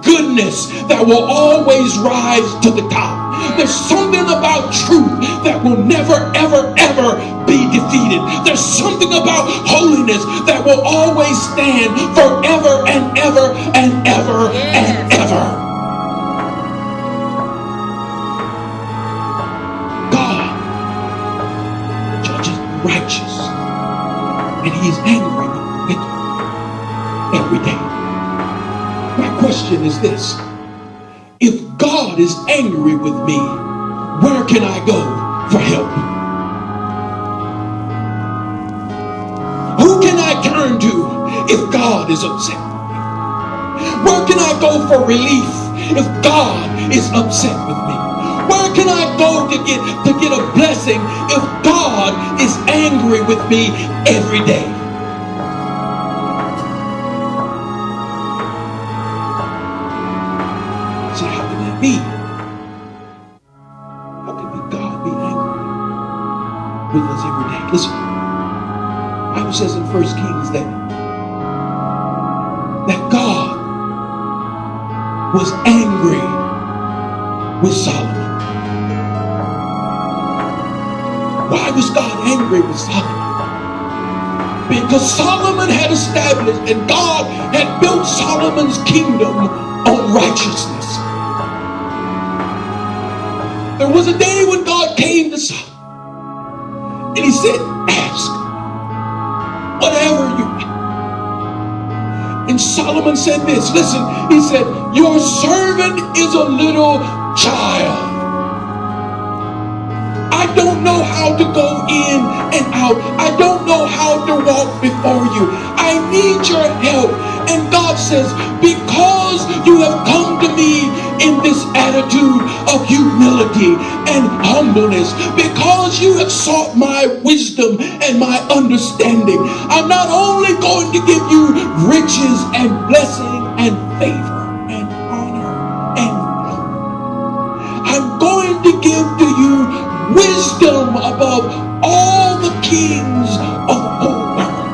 goodness that will always rise to the top. There's something about truth that will never, ever, ever be defeated. There's something about holiness that will always stand forever and ever and ever and ever. God judges the righteous, and he is angry with the wicked every day. My question is this: if God is angry with me, where can I go for help? Who can I turn to if God is upset with me? Where can I go for relief if God is upset with me? Where can I go to get a blessing if God is angry with me every day? So how can that be? How can God be angry with us every day? Listen, the Bible says in 1 Kings that God was angry with Solomon. Why was God angry with Solomon? Because Solomon had established, and God had built Solomon's kingdom on righteousness. There was a day when God came to Solomon and he said, ask whatever you want. And Solomon said this, listen, he said, your servant is a little child. I don't know how to go in and out. I don't know how to walk before you. I need your help. And God says, because you have come to me in this attitude of humility and humbleness, because you have sought my wisdom and my understanding, I'm not only going to give you riches and blessing and favor and honor and glory, I'm going to give to you wisdom above all the kings of the whole world.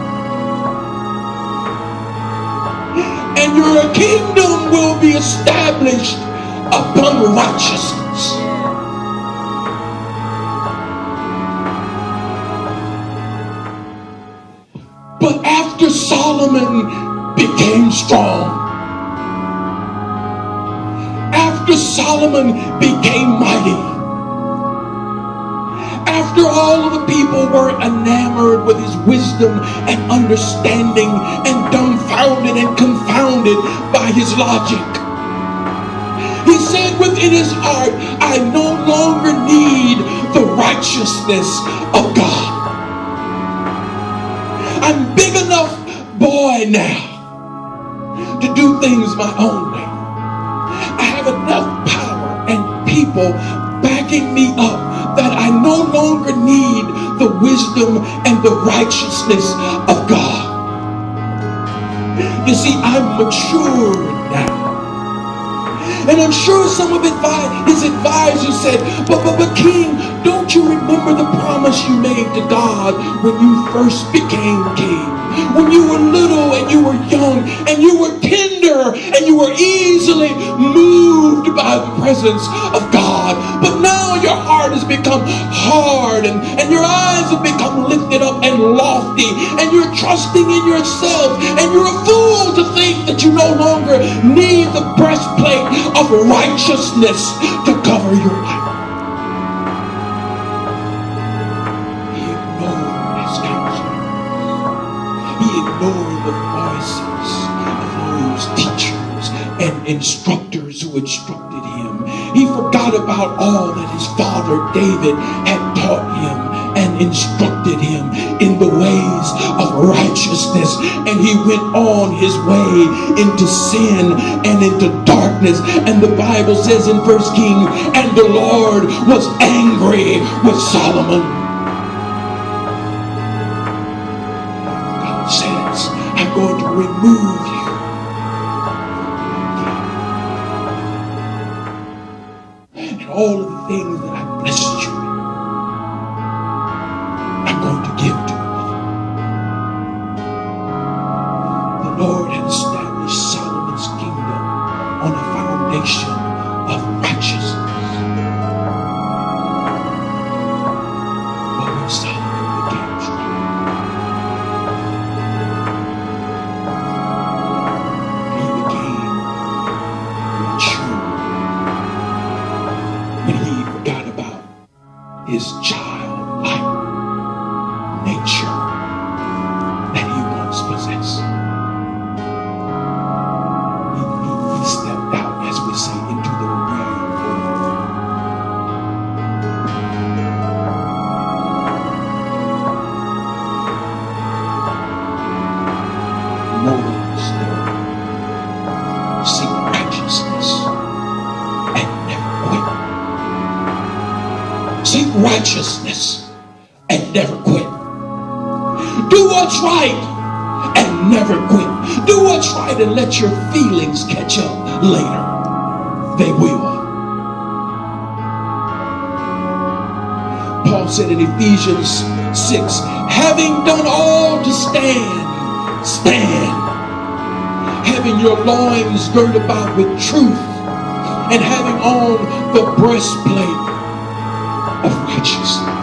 And your kingdom will be established upon righteousness. But after Solomon became strong, after Solomon became mighty, after all of the people were enamored with his wisdom and understanding and dumbfounded and confounded by his logic, he said within his heart, I no longer need the righteousness of God. I'm big enough boy now to do things my own way. I have enough power and people backing me up that I no longer need the wisdom and the righteousness of God. You see, I'm mature now. And I'm sure some of his advisors said, but king, don't you remember the promise you made to God when you first became king? When you were little and you were young and you were tender and you were easily moved by the presence of God. But now your heart has become hard and your eyes have become lifted up and lofty and you're trusting in yourself and you're a fool to think that you no longer need the breastplate of righteousness to cover your life. He ignored his counselors. He ignored the voices of those teachers and instructors who instructed him. He forgot about all that his father David had taught him and instructed him in the ways of righteousness, and he went on his way into sin and into darkness. And the Bible says in 1 Kings, and the Lord was angry with Solomon. God says, I'm going to remove you. And all of the things that I blessed you with, I'm going to give to you. The Lord had established Solomon's kingdom on a foundation of righteousness. But when Solomon became strong, he became mature. And he forgot about his childlike nature that he once possessed. He stepped out, as we say, into the real world. Morals, seek righteousness and never quit. Seek righteousness and never quit. Do what's right and never quit. Do what's right and let your feelings catch up later. They will. Paul said in Ephesians 6, having done all to stand, stand. Having your loins girded about with truth, and having on the breastplate of righteousness.